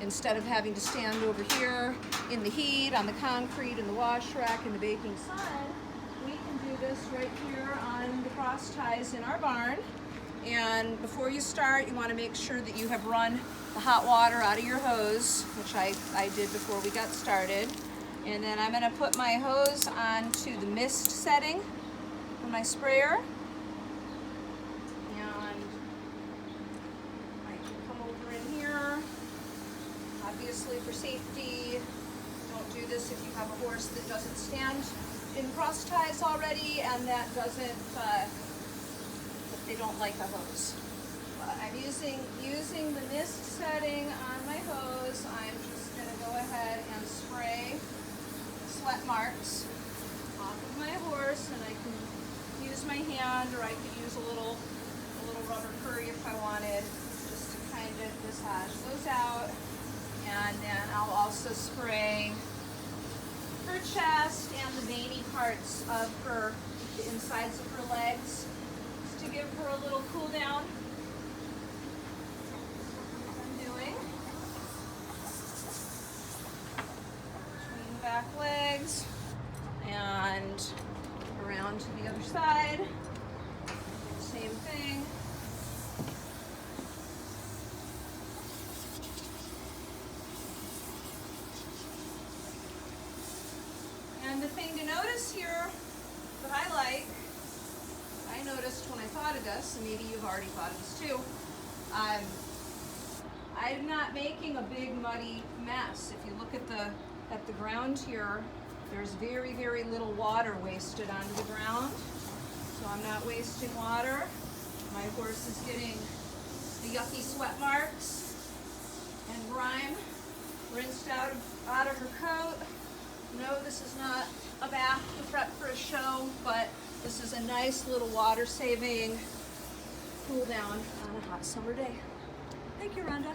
instead of having to stand over here in the heat, on the concrete, in the wash rack, in the baking sun, we can do this right here on the cross ties in our barn. And before you start, you want to make sure that you have run the hot water out of your hose, which I did before we got started. And then I'm going to put my hose onto the mist setting for my sprayer. And I can come over in here. Obviously for safety, don't do this if you have a horse that doesn't stand in cross ties already and that doesn't, they don't like a hose. But I'm using the mist setting on my hose. I'm just going to go ahead and spray sweat marks off of my horse, and I can use my hand, or I could use a little rubber curry if I wanted, just to kind of massage those out. And then I'll also spray her chest and the veiny parts of her, the insides of her legs, just to give her a little cool down. I'm doing between the back legs and around to the other side. Same thing. And the thing to notice here that I noticed when I thought of this, and maybe you've already thought of this too, I'm not making a big muddy mess. If you look at the ground here, there's very, very little water wasted onto the ground. So I'm not wasting water. My horse is getting the yucky sweat marks and grime rinsed out of her coat. No, this is not a bath to prep for a show, but this is a nice little water-saving cool down on a hot summer day. Thank you, Rhonda.